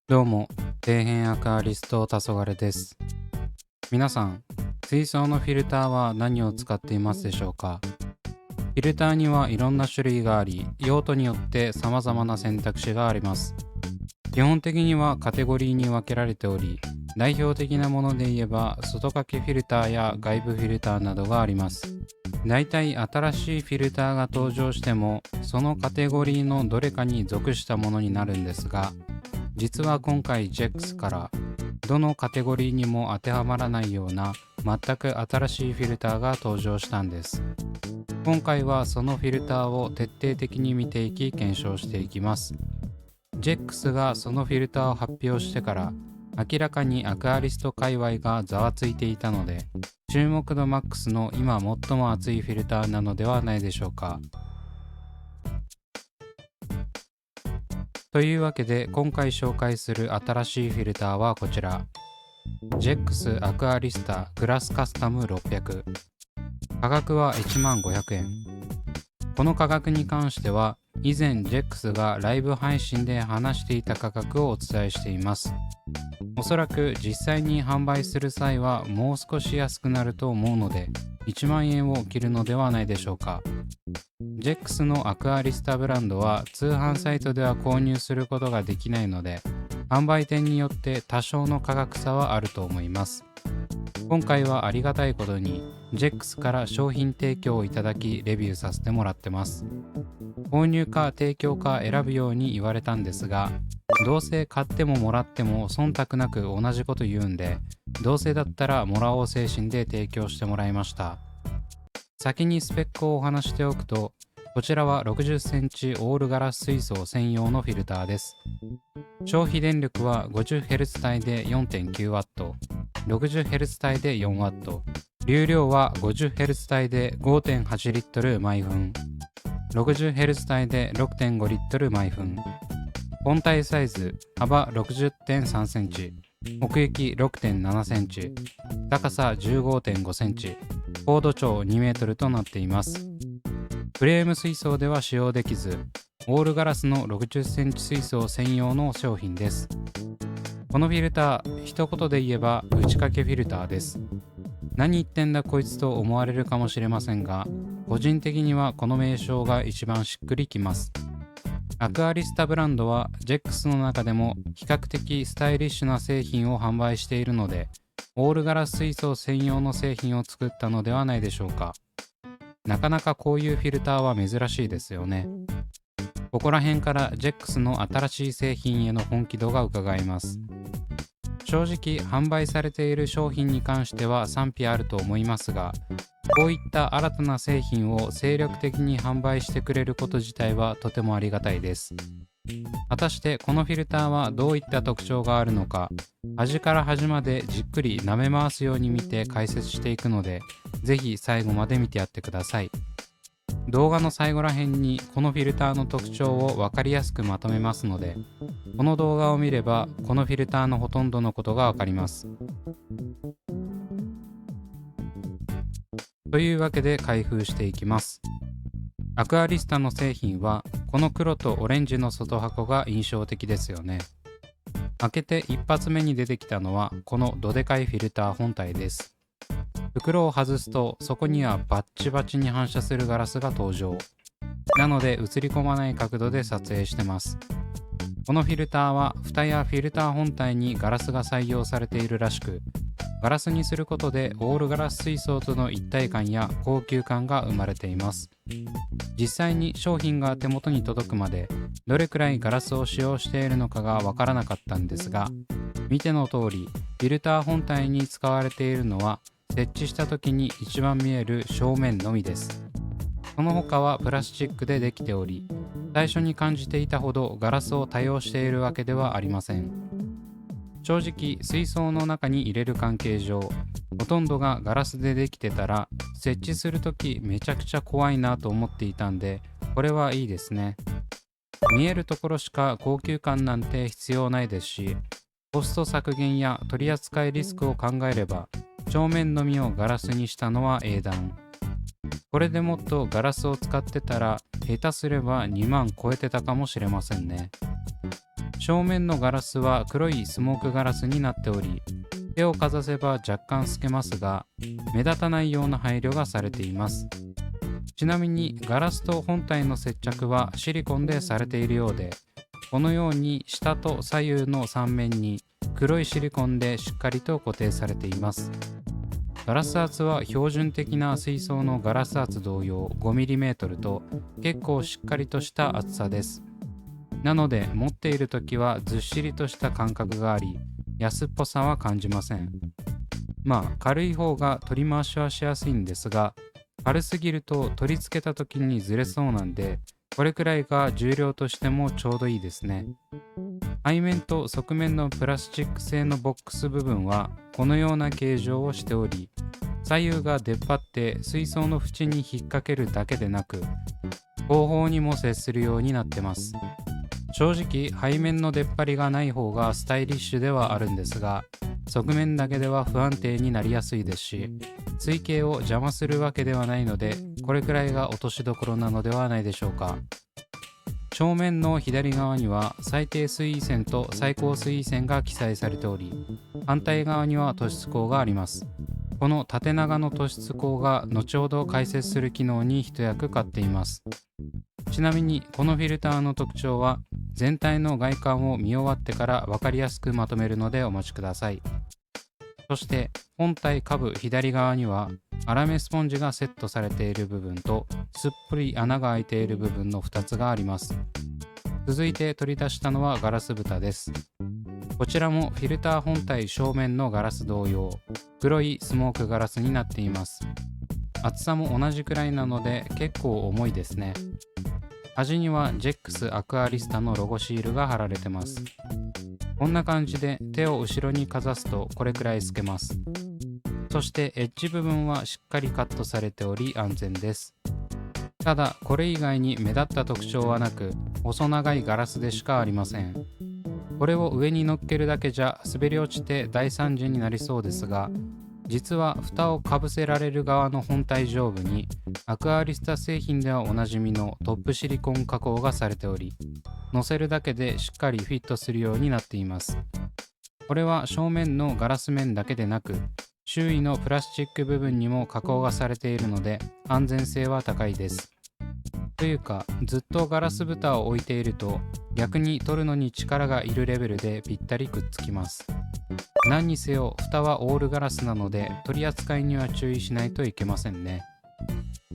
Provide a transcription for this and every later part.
どうも、底辺アクアリスト黄昏です。皆さん、水槽のフィルターは何を使っていますでしょうか？フィルターにはいろんな種類があり、用途によって様々な選択肢があります。基本的にはカテゴリーに分けられており、代表的なもので言えば外掛けフィルターや外部フィルターなどがあります。だいたい新しいフィルターが登場しても、そのカテゴリーのどれかに属したものになるんですが、実は今回 JEX からどのカテゴリーにも当てはまらないような全く新しいフィルターが登場したんです。今回はそのフィルターを徹底的に見ていき検証していきます。JEX がそのフィルターを発表してから明らかにアクアリスト界隈がざわついていたので、注目度マックスの今最も熱いフィルターなのではないでしょうか。というわけで今回紹介する新しいフィルターはこちら、 JEX アクアリスタグラスカスタム600。価格は1500円。この価格に関しては以前 JEX がライブ配信で話していた価格をお伝えしています。おそらく実際に販売する際はもう少し安くなると思うので1万円を切るのではないでしょうか。JEX のアクアリスタブランドは通販サイトでは購入することができないので、販売店によって多少の価格差はあると思います。今回はありがたいことに JEX から商品提供をいただきレビューさせてもらってます。購入か提供か選ぶように言われたんですが、どうせ買ってももらっても忖度なく同じこと言うんで、どうせだったらもらおう精神で提供してもらいました。先にスペックをお話しておくと、こちらは60センチオールガラス水槽専用のフィルターです。消費電力は 50Hz 帯で 4.9W、60Hz 帯で 4W、流量は 50Hz 帯で 5.8 リットル毎分、60Hz 帯で 6.5 リットル毎分。本体サイズ、幅 60.3 センチ、奥行き 6.7 センチ、高さ 15.5 センチ、高度長2メートルとなっています。フレーム水槽では使用できず、オールガラスの60センチ水槽専用の商品です。このフィルター、一言で言えば打ち掛けフィルターです。何言ってんだこいつと思われるかもしれませんが、個人的にはこの名称が一番しっくりきます。アクアリスタブランドは JEX の中でも比較的スタイリッシュな製品を販売しているので、オールガラス水槽専用の製品を作ったのではないでしょうか。なかなかこういうフィルターは珍しいですよね。ここら辺から JEX の新しい製品への本気度が伺えます。正直販売されている商品に関しては賛否あると思いますが、こういった新たな製品を精力的に販売してくれること自体はとてもありがたいです。果たしてこのフィルターはどういった特徴があるのか、端から端までじっくり舐め回すように見て解説していくので、ぜひ最後まで見てやってください。動画の最後ら辺にこのフィルターの特徴を分かりやすくまとめますので、この動画を見ればこのフィルターのほとんどのことが分かります。というわけで開封していきます。アクアリスタの製品はこの黒とオレンジの外箱が印象的ですよね。開けて一発目に出てきたのはこのどでかいフィルター本体です。袋を外すとそこにはバッチバチに反射するガラスが登場。なので映り込まない角度で撮影してます。このフィルターは蓋やフィルター本体にガラスが採用されているらしく、ガラスにすることでオールガラス水槽との一体感や高級感が生まれています。実際に商品が手元に届くまでどれくらいガラスを使用しているのかがわからなかったんですが、見ての通りフィルター本体に使われているのは設置した時に一番見える正面のみです。その他はプラスチックでできており、最初に感じていたほどガラスを多用しているわけではありません。正直水槽の中に入れる関係上、ほとんどがガラスでできてたら設置するときめちゃくちゃ怖いなと思っていたんで、これはいいですね。見えるところしか高級感なんて必要ないですし、コスト削減や取扱いリスクを考えれば正面のみをガラスにしたのは英断。これでもっとガラスを使ってたら下手すれば2万超えてたかもしれませんね。正面のガラスは黒いスモークガラスになっており、手をかざせば若干透けますが、目立たないような配慮がされています。ちなみにガラスと本体の接着はシリコンでされているようで、このように下と左右の3面に黒いシリコンでしっかりと固定されています。ガラス圧は標準的な水槽のガラス圧同様 5mm と結構しっかりとした厚さです。なので持っている時はずっしりとした感覚があり、安っぽさは感じません。まあ軽い方が取り回しはしやすいんですが、軽すぎると取り付けた時にずれそうなんで、これくらいが重量としてもちょうどいいですね。背面と側面のプラスチック製のボックス部分はこのような形状をしており、左右が出っ張って水槽の縁に引っ掛けるだけでなく、後方にも接するようになってます。正直背面の出っ張りがない方がスタイリッシュではあるんですが、側面だけでは不安定になりやすいですし、水形を邪魔するわけではないので、これくらいが落としどころなのではないでしょうか。正面の左側には最低水位線と最高水位線が記載されており、反対側には突出口があります。この縦長の突出口が後ほど解説する機能に一役買っています。ちなみにこのフィルターの特徴は、全体の外観を見終わってから分かりやすくまとめるのでお待ちください。そして本体下部左側には粗めスポンジがセットされている部分とすっぽり穴が開いている部分の2つがあります。続いて取り出したのはガラス蓋です。こちらもフィルター本体正面のガラス同様、黒いスモークガラスになっています。厚さも同じくらいなので結構重いですね。端にはジェックスアクアリスタのロゴシールが貼られてます。こんな感じで手を後ろにかざすとこれくらい透けます。そしてエッジ部分はしっかりカットされており安全です。ただこれ以外に目立った特徴はなく、細長いガラスでしかありません。これを上に乗っけるだけじゃ滑り落ちて大惨事になりそうですが、実は蓋をかぶせられる側の本体上部にアクアリスタ製品ではおなじみのトップシリコン加工がされており、乗せるだけでしっかりフィットするようになっています。これは正面のガラス面だけでなく、周囲のプラスチック部分にも加工がされているので安全性は高いです。というか、ずっとガラス蓋を置いていると逆に取るのに力がいるレベルでぴったりくっつきます。何にせよ蓋はオールガラスなので取り扱いには注意しないといけませんね。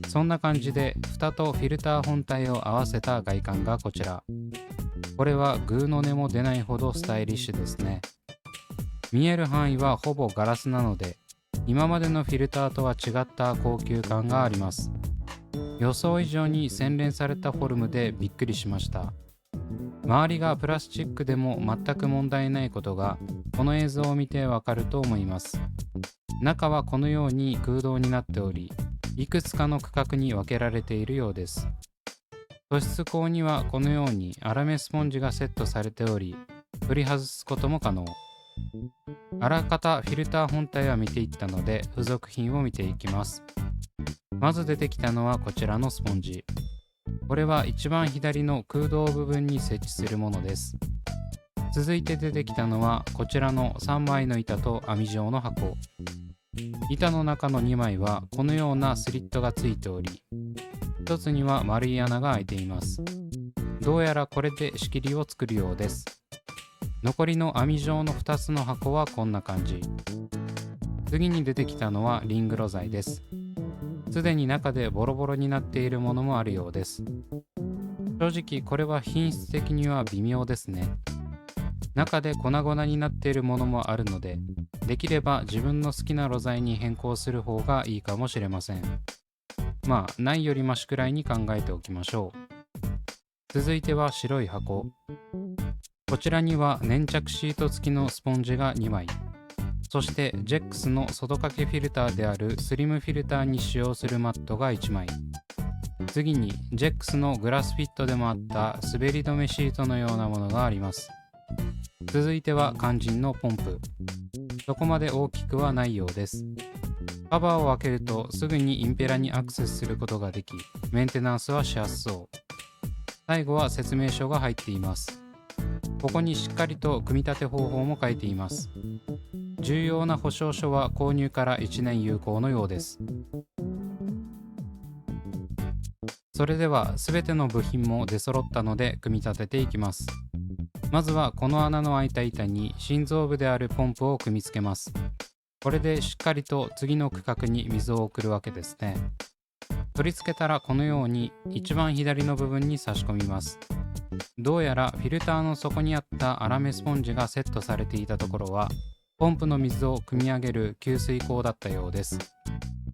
そんな感じで蓋とフィルター本体を合わせた外観がこちら。これはグーの音も出ないほどスタイリッシュですね。見える範囲はほぼガラスなので、今までのフィルターとは違った高級感があります。予想以上に洗練されたフォルムでびっくりしました。周りがプラスチックでも全く問題ないことがこの映像を見てわかると思います。中はこのように空洞になっており、いくつかの区画に分けられているようです。突出口にはこのように粗めスポンジがセットされており、取り外すことも可能。あらかたフィルター本体は見ていったので付属品を見ていきます。まず出てきたのはこちらのスポンジ。これは一番左の空洞部分に設置するものです。続いて出てきたのはこちらの3枚の板と網状の箱。板の中の2枚はこのようなスリットがついており、一つには丸い穴が開いています。どうやらこれで仕切りを作るようです。残りの網状の2つの箱はこんな感じ。次に出てきたのはリングロ材です。すでに中でボロボロになっているものもあるようです。正直これは品質的には微妙ですね。中で粉々になっているものもあるので、できれば自分の好きなロ材に変更する方がいいかもしれません。まあないよりマシくらいに考えておきましょう。続いては白い箱。こちらには粘着シート付きのスポンジが2枚、そしてジェックスの外掛けフィルターであるスリムフィルターに使用するマットが1枚、次にジェックスのグラスフィットでもあった滑り止めシートのようなものがあります。続いては肝心のポンプ。そこまで大きくはないようです。カバーを開けるとすぐにインペラにアクセスすることができ、メンテナンスはしやすそう。最後は説明書が入っています。ここにしっかりと組み立て方法も書いています。重要な保証書は購入から1年有効のようです。それでは全ての部品も出揃ったので組み立てていきます。まずはこの穴の開いた板に心臓部であるポンプを組み付けます。これでしっかりと次の区画に水を送るわけですね。取り付けたらこのように一番左の部分に差し込みます。どうやらフィルターの底にあった粗めスポンジがセットされていたところはポンプの水を汲み上げる給水口だったようです。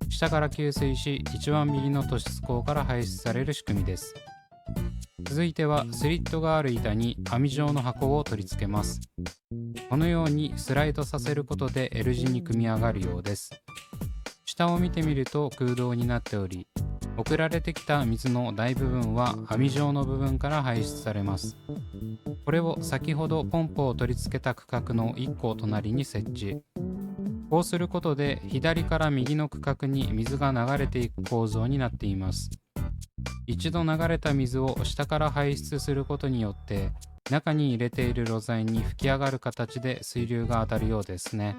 下から給水し一番右の突出口から排出される仕組みです。続いてはスリットがある板に網状の箱を取り付けます。このようにスライドさせることで L 字に組み上がるようです。下を見てみると空洞になっており、送られてきた水の大部分は網状の部分から排出されます。これを先ほどポンプを取り付けた区画の1個隣に設置。こうすることで左から右の区画に水が流れていく構造になっています。一度流れた水を下から排出することによって中に入れている露材に吹き上がる形で水流が当たるようですね。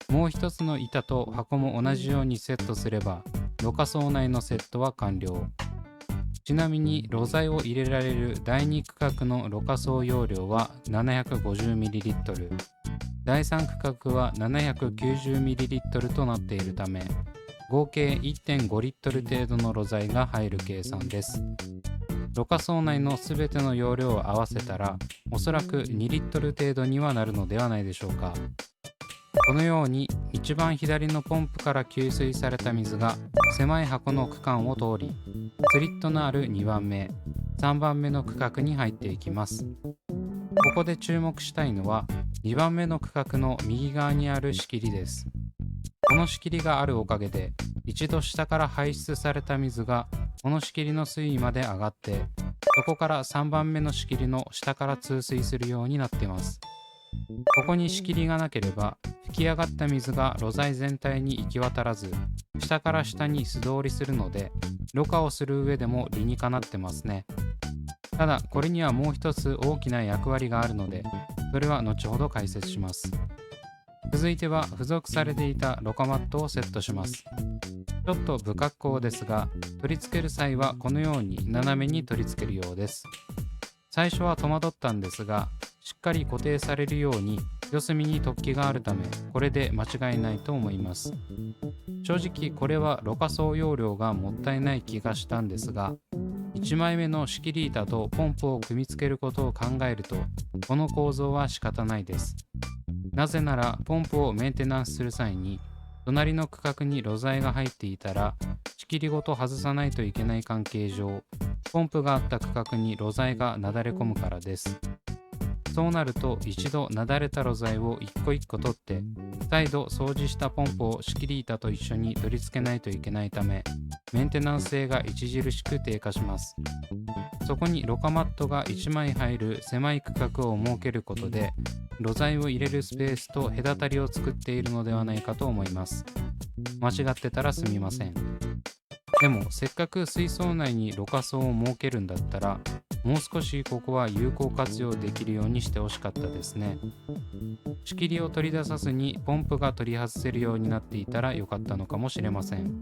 もう一つの板と箱も同じようにセットすればろ過槽内のセットは完了。ちなみに露材を入れられる第2区画のろ過槽容量は 750ml、 第3区画は 790ml となっているため合計 1.5 リットル程度の露材が入る計算です。ろ過槽内のすべての容量を合わせたらおそらく2リットル程度にはなるのではないでしょうか。このように一番左のポンプから給水された水が狭い箱の区間を通りスリットのある2番目、3番目の区画に入っていきます。ここで注目したいのは2番目の区画の右側にある仕切りです。この仕切りがあるおかげで一度下から排出された水がこの仕切りの水位まで上がってそこから3番目の仕切りの下から通水するようになっています。ここに仕切りがなければ吹き上がった水が露材全体に行き渡らず下から下に素通りするのでろ過をする上でも理にかなってますね。ただこれにはもう一つ大きな役割があるのでそれは後ほど解説します。続いては付属されていたろ過マットをセットします。ちょっと不格好ですが取り付ける際はこのように斜めに取り付けるようです。最初は戸惑ったんですがしっかり固定されるように四隅に突起があるためこれで間違いないと思います。正直これはろ過槽容量がもったいない気がしたんですが1枚目の仕切り板とポンプを組み付けることを考えるとこの構造は仕方ないです。なぜならポンプをメンテナンスする際に隣の区画に露材が入っていたら仕切りごと外さないといけない関係上ポンプがあった区画に露材がなだれ込むからです。そうなると一度なだれた露材を一個一個取って再度掃除したポンプを仕切り板と一緒に取り付けないといけないためメンテナンス性が著しく低下します。そこにろ過マットが1枚入る狭い区画を設けることで露材を入れるスペースと隔たりを作っているのではないかと思います。間違ってたらすみません。でもせっかく水槽内にろ過槽を設けるんだったらもう少しここは有効活用できるようにしてほしかったですね。仕切りを取り出さずにポンプが取り外せるようになっていたらよかったのかもしれません。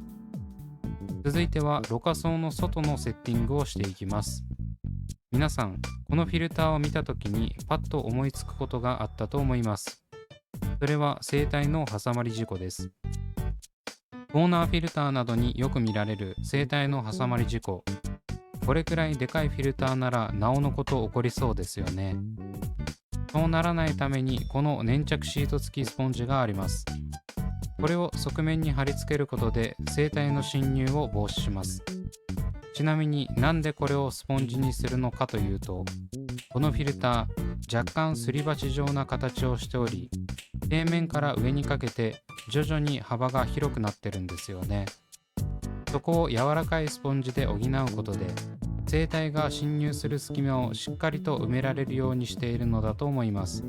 続いてはろ過槽の外のセッティングをしていきます。皆さんこのフィルターを見た時にパッと思いつくことがあったと思います。それは生体の挟まり事故です。コーナーフィルターなどによく見られる生体の挟まり事故。これくらいでかいフィルターならなおのこと起こりそうですよね。そうならないためにこの粘着シート付きスポンジがあります。これを側面に貼り付けることで生体の侵入を防止します。ちなみになんでこれをスポンジにするのかというとこのフィルター若干すり鉢状な形をしており底面から上にかけて徐々に幅が広くなってるんですよね。そこを柔らかいスポンジで補うことで生体が侵入する隙間をしっかりと埋められるようにしているのだと思います。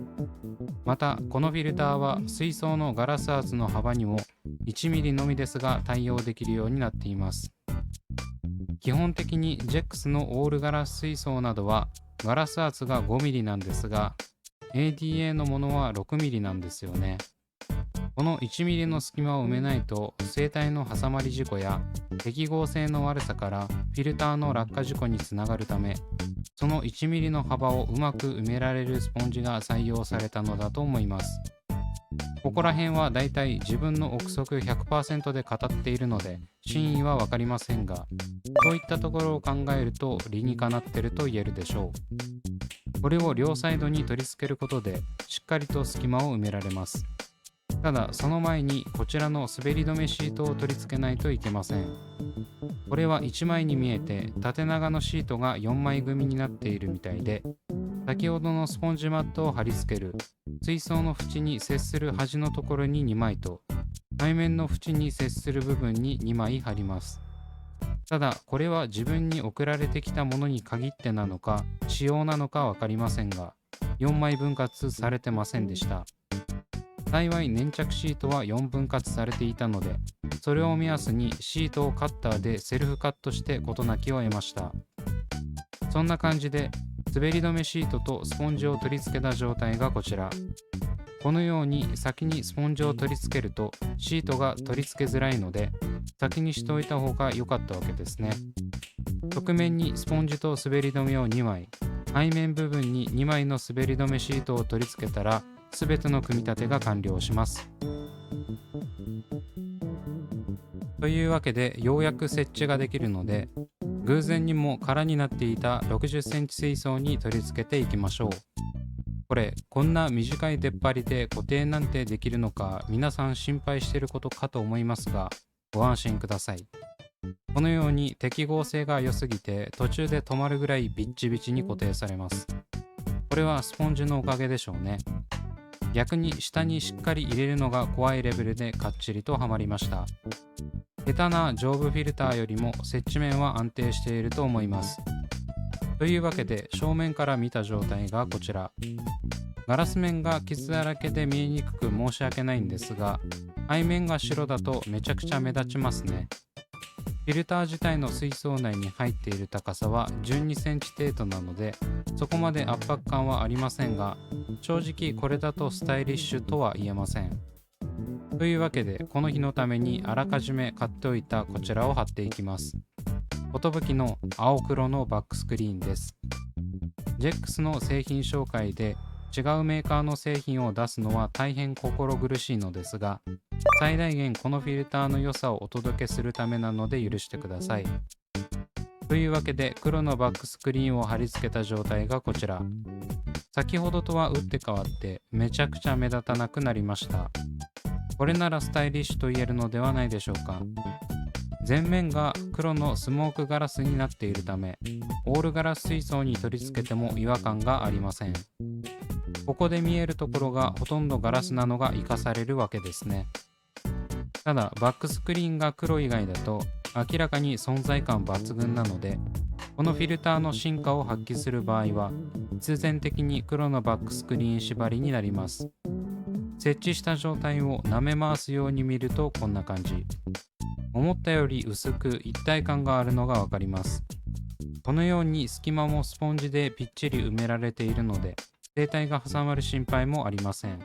またこのフィルターは水槽のガラス圧の幅にも1ミリのみですが対応できるようになっています。基本的にジェックスのオールガラス水槽などはガラス圧が5ミリなんですが、 ADA のものは6ミリなんですよね。この1ミリの隙間を埋めないと生体の挟まり事故や適合性の悪さからフィルターの落下事故につながるため、その1ミリの幅をうまく埋められるスポンジが採用されたのだと思います。ここら辺はだいたい自分の憶測 100% で語っているので真意はわかりませんが、そういったところを考えると理にかなってると言えるでしょう。これを両サイドに取り付けることでしっかりと隙間を埋められます。ただその前にこちらの滑り止めシートを取り付けないといけません。これは1枚に見えて縦長のシートが4枚組になっているみたいで、先ほどのスポンジマットを貼り付ける水槽の縁に接する端のところに2枚と背面の縁に接する部分に2枚貼ります。ただこれは自分に送られてきたものに限ってなのか仕様なのか分かりませんが、4枚分割されてませんでした。幸い粘着シートは4分割されていたので、それを目安にシートをカッターでセルフカットして事なきを得ました。そんな感じで滑り止めシートとスポンジを取り付けた状態がこちら。このように先にスポンジを取り付けるとシートが取り付けづらいので先にしておいた方が良かったわけですね。側面にスポンジと滑り止めを2枚、背面部分に2枚の滑り止めシートを取り付けたら全ての組み立てが完了します。というわけでようやく設置ができるので、偶然にも空になっていた60センチ水槽に取り付けていきましょう。こんな短い出っ張りで固定なんてできるのか皆さん心配していることかと思いますが、ご安心ください。このように適合性が良すぎて途中で止まるぐらいビッチビチに固定されます。これはスポンジのおかげでしょうね。逆に下にしっかり入れるのが怖いレベルでかっちりとはまりました。下手な上部フィルターよりも接地面は安定していると思います。というわけで正面から見た状態がこちら。ガラス面が傷だらけで見えにくく申し訳ないんですが、背面が白だとめちゃくちゃ目立ちますね。フィルター自体の水槽内に入っている高さは12センチ程度なのでそこまで圧迫感はありませんが、正直これだとスタイリッシュとは言えません。というわけでこの日のためにあらかじめ買っておいたこちらを貼っていきます。寿の青黒のバックスクリーンです。ジェックスの製品紹介で違うメーカーの製品を出すのは大変心苦しいのですが、最大限このフィルターの良さをお届けするためなので許してください。というわけで黒のバックスクリーンを貼り付けた状態がこちら。先ほどとは打って変わってめちゃくちゃ目立たなくなりました。これならスタイリッシュと言えるのではないでしょうか。前面が黒のスモークガラスになっているためオールガラス水槽に取り付けても違和感がありません。ここで見えるところがほとんどガラスなのが活かされるわけですね。ただバックスクリーンが黒以外だと明らかに存在感抜群なので、このフィルターの進化を発揮する場合は必然的に黒のバックスクリーン縛りになります。設置した状態を舐め回すように見るとこんな感じ。思ったより薄く一体感があるのがわかります。このように隙間もスポンジでぴっちり埋められているので生体が挟まる心配もありません。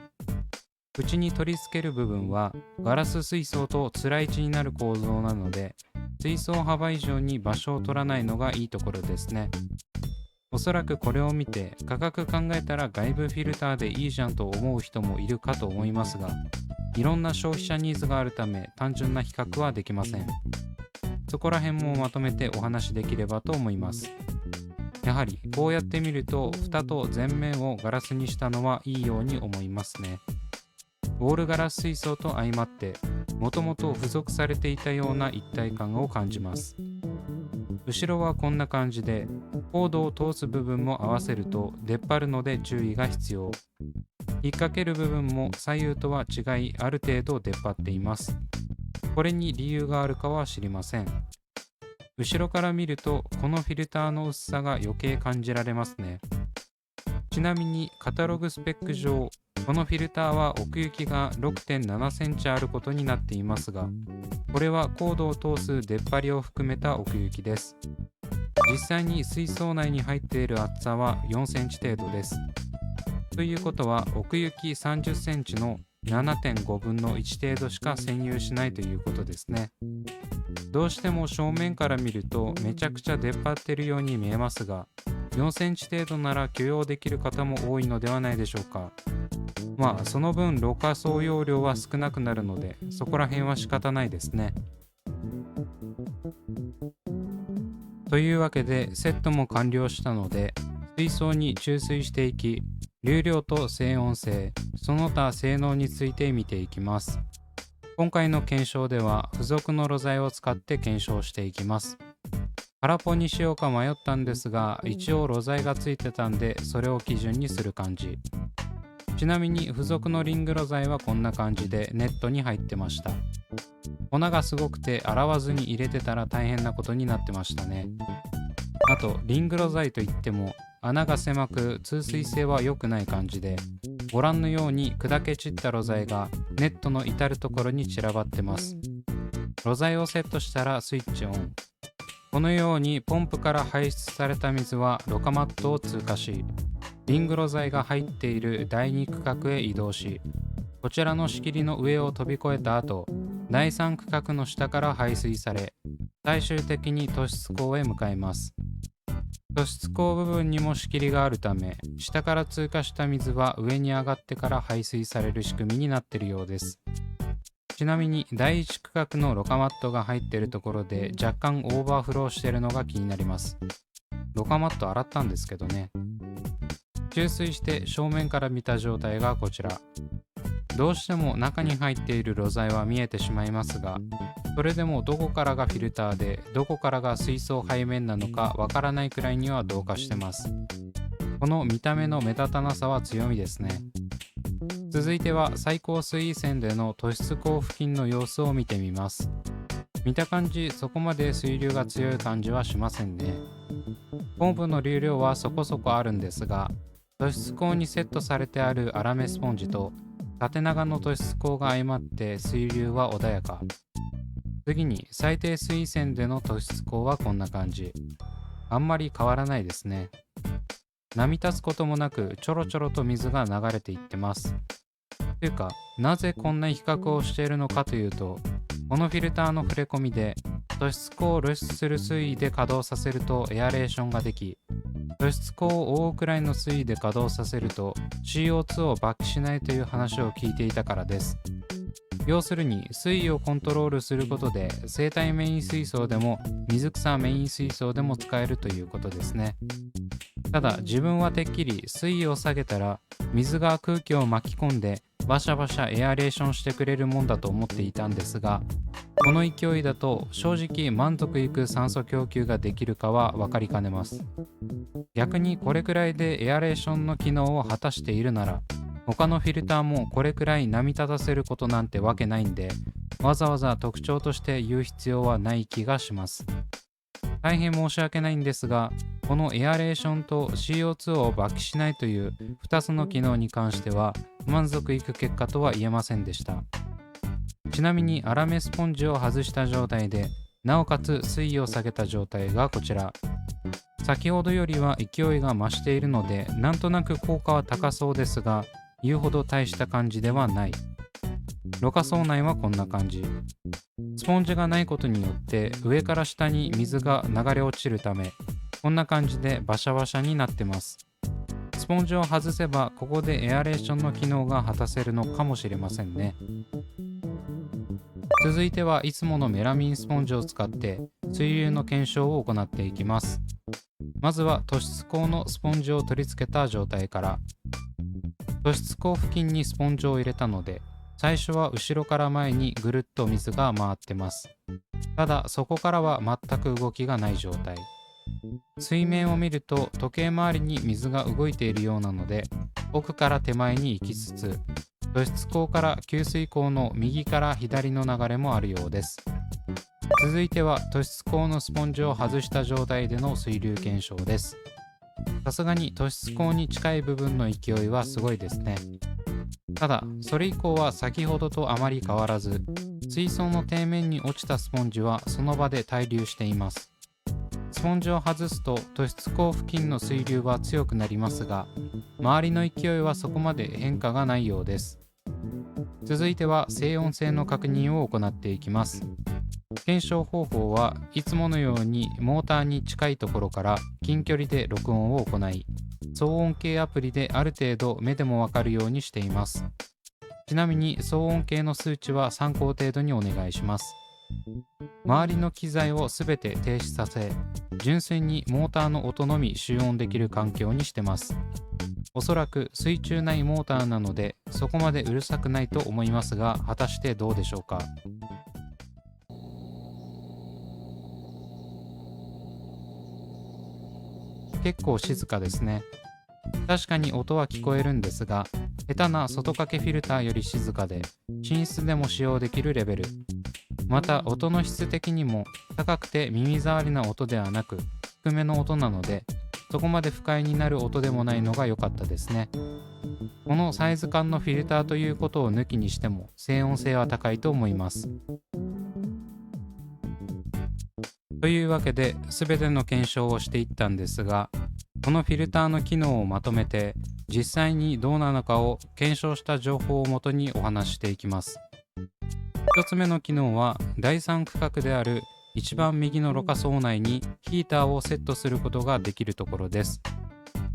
口に取り付ける部分はガラス水槽とつらい位置になる構造なので水槽幅以上に場所を取らないのがいいところですね。おそらくこれを見て価格考えたら外部フィルターでいいじゃんと思う人もいるかと思いますが、いろんな消費者ニーズがあるため単純な比較はできません。そこら辺もまとめてお話できればと思います。やはりこうやって見ると蓋と前面をガラスにしたのはいいように思いますね。オールガラス水槽と相まってもともと付属されていたような一体感を感じます。後ろはこんな感じでコードを通す部分も合わせると出っ張るので注意が必要。引っ掛ける部分も左右とは違いある程度出っ張っています。これに理由があるかは知りません。後ろから見るとこのフィルターの薄さが余計感じられますね。ちなみにカタログスペック上このフィルターは奥行きが 6.7 センチあることになっていますが、これはコードを通す出っ張りを含めた奥行きです。実際に水槽内に入っている厚さは4センチ程度です。ということは奥行き30センチの 7.5 分の1程度しか占有しないということですね。どうしても正面から見るとめちゃくちゃ出っ張っているように見えますが、4センチ程度なら許容できる方も多いのではないでしょうか。まあその分ろ過総容量は少なくなるので、そこら辺は仕方ないですね。というわけでセットも完了したので、水槽に注水していき、流量と静音性、その他性能について見ていきます。今回の検証では付属のろ材を使って検証していきます。空ポにしようか迷ったんですが、一応ろ材がついてたんでそれを基準にする感じ。ちなみに付属のリングろ材はこんな感じでネットに入ってました。粉がすごくて洗わずに入れてたら大変なことになってましたね。あとリングろ材といっても穴が狭く通水性は良くない感じで、ご覧のように砕け散ったろ材がネットの至るところに散らばってます。ろ材をセットしたらスイッチオン。このようにポンプから排出された水はろ過マットを通過し、リングろ材が入っている第2区画へ移動し、こちらの仕切りの上を飛び越えた後、第3区画の下から排水され、最終的に突出口へ向かいます。突出口部分にも仕切りがあるため、下から通過した水は上に上がってから排水される仕組みになっているようです。ちなみに第1区画のろ過マットが入っているところで若干オーバーフローしているのが気になります。ろ過マット洗ったんですけどね。注水して正面から見た状態がこちら。どうしても中に入っているろ材は見えてしまいますが、それでもどこからがフィルターでどこからが水槽背面なのかわからないくらいには同化してます。この見た目の目立たなさは強みですね。続いては最高水位線での突出口付近の様子を見てみます。見た感じそこまで水流が強い感じはしませんね。ポンプの流量はそこそこあるんですが、突出口にセットされてある粗めスポンジと縦長の突出口が相まって水流は穏やか。次に最低水位線での突出口はこんな感じ。あんまり変わらないですね。波立つこともなくちょろちょろと水が流れていってます。というか、なぜこんな比較をしているのかというと、このフィルターの触れ込みで突出口を露出する水位で稼働させるとエアレーションができ、突出口を覆うくらいの水位で稼働させると CO2 を抜気しないという話を聞いていたからです。要するに水位をコントロールすることで生態メイン水槽でも水草メイン水槽でも使えるということですね。ただ自分はてっきり水位を下げたら水が空気を巻き込んでバシャバシャエアレーションしてくれるもんだと思っていたんですが、この勢いだと正直満足いく酸素供給ができるかは分かりかねます。逆にこれくらいでエアレーションの機能を果たしているなら、他のフィルターもこれくらい波立たせることなんてわけないんで、わざわざ特徴として言う必要はない気がします。大変申し訳ないんですが、このエアレーションと CO2 を抜気しないという2つの機能に関しては満足いく結果とは言えませんでした。ちなみに粗めスポンジを外した状態で、なおかつ水位を下げた状態がこちら。先ほどよりは勢いが増しているので、なんとなく効果は高そうですが、言うほど大した感じではない。ろ過槽内はこんな感じ。スポンジがないことによって上から下に水が流れ落ちるため、こんな感じでバシャバシャになってます。スポンジを外せばここでエアレーションの機能が果たせるのかもしれませんね。続いてはいつものメラミンスポンジを使って水流の検証を行っていきます。まずは突出口のスポンジを取り付けた状態から。突出口付近にスポンジを入れたので、最初は後ろから前にぐるっと水が回ってます。ただそこからは全く動きがない状態。水面を見ると時計回りに水が動いているようなので、奥から手前に行きつつ、突出口から給水口の右から左の流れもあるようです。続いては突出口のスポンジを外した状態での水流検証です。さすがに突出口に近い部分の勢いはすごいですね。ただ、それ以降は先ほどとあまり変わらず、水槽の底面に落ちたスポンジはその場で滞留しています。スポンジを外すと突出口付近の水流は強くなりますが、周りの勢いはそこまで変化がないようです。続いては静音性の確認を行っていきます。検証方法はいつものようにモーターに近いところから近距離で録音を行い、騒音計アプリである程度目でもわかるようにしています。ちなみに騒音計の数値は参考程度にお願いします。周りの機材をすべて停止させ、純粋にモーターの音のみ集音できる環境にしてます。おそらく水中内モーターなのでそこまでうるさくないと思いますが、果たしてどうでしょうか。結構静かですね。確かに音は聞こえるんですが、下手な外掛けフィルターより静かで、寝室でも使用できるレベル。また音の質的にも高くて耳障りな音ではなく低めの音なので、そこまで不快になる音でもないのが良かったですね。このサイズ感のフィルターということを抜きにしても静音性は高いと思います。というわけで全ての検証をしていったんですが、このフィルターの機能をまとめて実際にどうなのかを検証した情報をもとにお話ししていきます。1つ目の機能は第3区画である一番右のろ過槽内にヒーターをセットすることができるところです。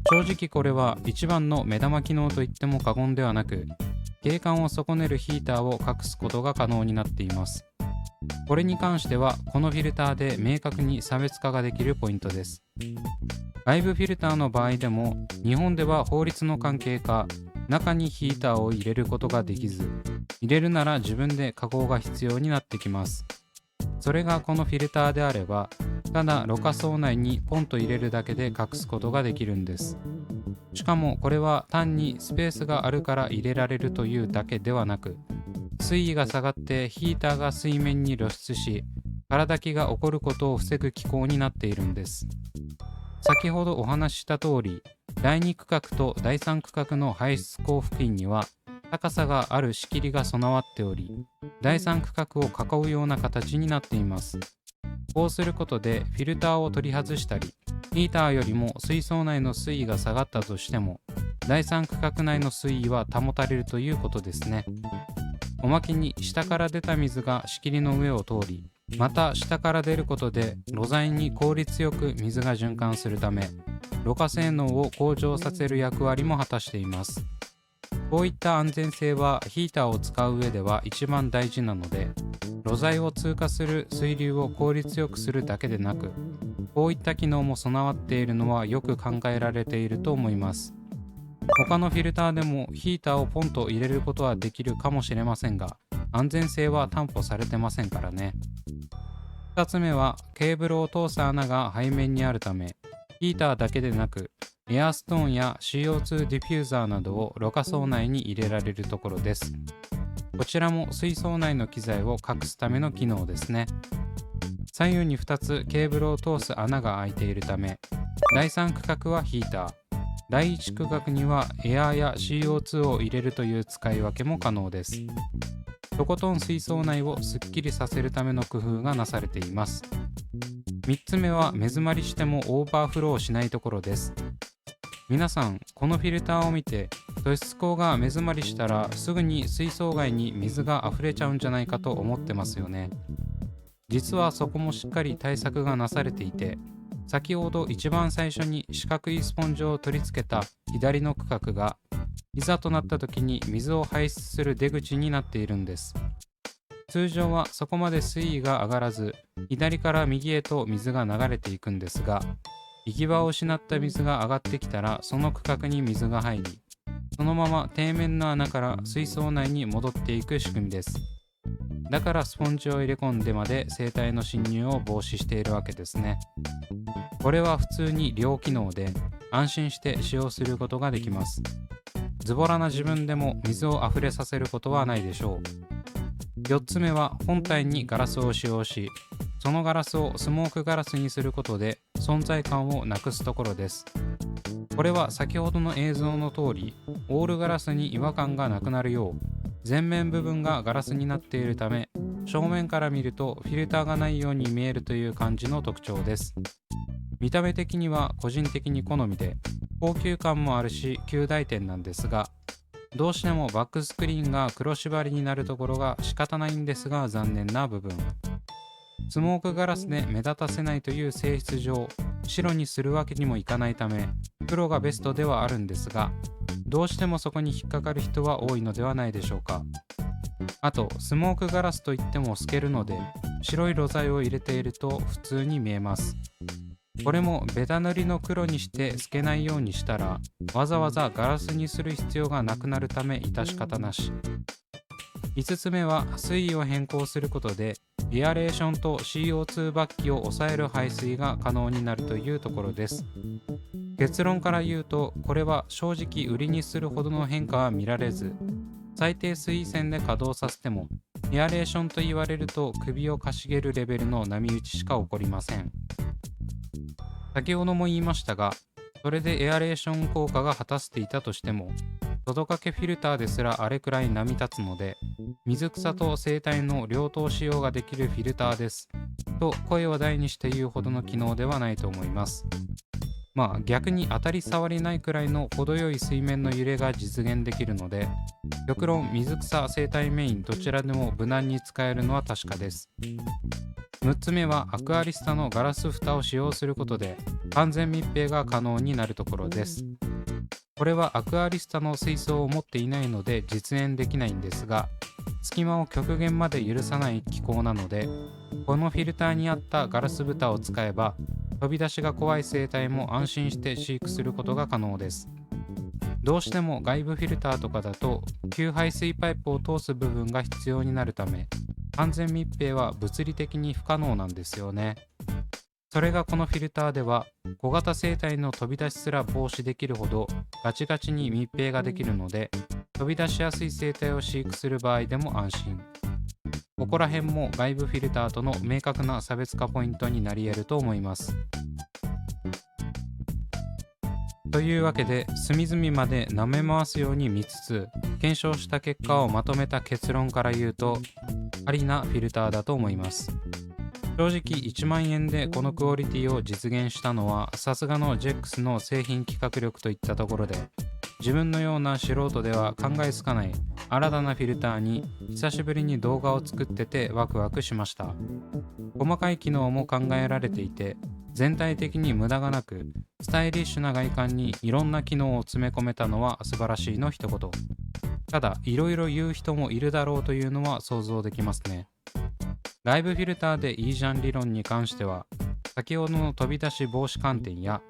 正直これは一番の目玉機能と言っても過言ではなく、景観を損ねるヒーターを隠すことが可能になっています。これに関してはこのフィルターで明確に差別化ができるポイントです。外部フィルターの場合でも日本では法律の関係か中にヒーターを入れることができず、入れるなら自分で加工が必要になってきます。それがこのフィルターであれば、ただろ過槽内にポンと入れるだけで隠すことができるんです。しかもこれは単にスペースがあるから入れられるというだけではなく、水位が下がってヒーターが水面に露出し、空だきが起こることを防ぐ機構になっているんです。先ほどお話しした通り、第2区画と第3区画の排出口付近には高さがある仕切りが備わっており、第3区画を囲うような形になっています。こうすることでフィルターを取り外したり、ヒーターよりも水槽内の水位が下がったとしても、第3区画内の水位は保たれるということですね。おまけに下から出た水が仕切りの上を通り、また下から出ることで露材に効率よく水が循環するため、ろ過性能を向上させる役割も果たしています。こういった安全性はヒーターを使う上では一番大事なので、露材を通過する水流を効率よくするだけでなく、こういった機能も備わっているのはよく考えられていると思います。他のフィルターでもヒーターをポンと入れることはできるかもしれませんが、安全性は担保されてませんからね。2つ目はケーブルを通す穴が背面にあるため、ヒーターだけでなくエアストーンや CO2 ディフューザーなどをろ過槽内に入れられるところです。こちらも水槽内の機材を隠すための機能ですね。左右に2つケーブルを通す穴が開いているため、第3区画はヒーター、第1区画にはエアーや CO2 を入れるという使い分けも可能です。とことん水槽内をすっきりさせるための工夫がなされています。3つ目は目詰まりしてもオーバーフローしないところです。皆さんこのフィルターを見て、突出口が目詰まりしたらすぐに水槽外に水が溢れちゃうんじゃないかと思ってますよね。実はそこもしっかり対策がなされていて、先ほど一番最初に四角いスポンジを取り付けた左の区画がいざとなった時に水を排出する出口になっているんです。通常はそこまで水位が上がらず、左から右へと水が流れていくんですが、行き場を失った水が上がってきたらその区画に水が入り、そのまま底面の穴から水槽内に戻っていく仕組みです。だからスポンジを入れ込んでまで生体の侵入を防止しているわけですね。これは普通に両機能で安心して使用することができます。ズボラな自分でも水をあふれさせることはないでしょう。4つ目は本体にガラスを使用し、そのガラスをスモークガラスにすることで存在感をなくすところです。これは先ほどの映像の通り、オールガラスに違和感がなくなるよう、前面部分がガラスになっているため、正面から見るとフィルターがないように見えるという感じの特徴です。見た目的には個人的に好みで、高級感もあるし9大点なんですが、どうしてもバックスクリーンが黒縛りになるところが仕方ないんですが残念な部分。スモークガラスで目立たせないという性質上、白にするわけにもいかないため、黒がベストではあるんですが、どうしてもそこに引っかかる人は多いのではないでしょうか。あと、スモークガラスといっても透けるので、白い露材を入れていると普通に見えます。これもベタ塗りの黒にして透けないようにしたら、わざわざガラスにする必要がなくなるため致し方なし。5つ目は水位を変更することでエアレーションと CO2 抜気を抑える排水が可能になるというところです。結論から言うと、これは正直売りにするほどの変化は見られず、最低水位線で稼働させてもエアレーションと言われると首をかしげるレベルの波打ちしか起こりません。先ほども言いましたが、それでエアレーション効果が果たせていたとしても、外掛けフィルターですらあれくらい波立つので、水草と生態の両等使用ができるフィルターですと声を大にして言うほどの機能ではないと思います。逆に当たり障りないくらいの程よい水面の揺れが実現できるので、極論水草生態メインどちらでも無難に使えるのは確かです。6つ目はアクアリスタのガラス蓋を使用することで完全密閉が可能になるところです。これはアクアリスタの水槽を持っていないので実演できないんですが、隙間を極限まで許さない機構なので、このフィルターにあったガラス蓋を使えば飛び出しが怖い生態も安心して飼育することが可能です。どうしても外部フィルターとかだと給排水パイプを通す部分が必要になるため、完全密閉は物理的に不可能なんですよね。それがこのフィルターでは小型生態の飛び出しすら防止できるほどガチガチに密閉ができるので、飛び出しやすい生態を飼育する場合でも安心。ここら辺も外部フィルターとの明確な差別化ポイントになり得ると思います。というわけで、隅々まで舐め回すように見つつ検証した結果をまとめた結論から言うと、ありなフィルターだと思います。正直1万円でこのクオリティを実現したのはさすがの JEX の製品企画力といったところで、自分のような素人では考えつかない新たなフィルターに久しぶりに動画を作っててワクワクしました。細かい機能も考えられていて、全体的に無駄がなくスタイリッシュな外観にいろんな機能を詰め込めたのは素晴らしいの一言。ただいろいろ言う人もいるだろうというのは想像できますね。外部フィルターでいいじゃん理論に関しては、先ほどの飛び出し防止観点や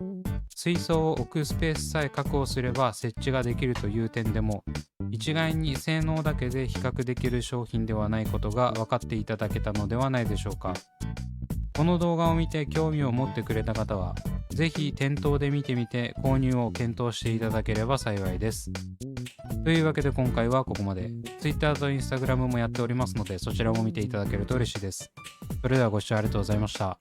水槽を置くスペースさえ確保すれば設置ができるという点でも、一概に性能だけで比較できる商品ではないことが分かっていただけたのではないでしょうか。この動画を見て興味を持ってくれた方は、ぜひ店頭で見てみて購入を検討していただければ幸いです。というわけで今回はここまで。Twitter と Instagram もやっておりますので、そちらも見ていただけると嬉しいです。それではご視聴ありがとうございました。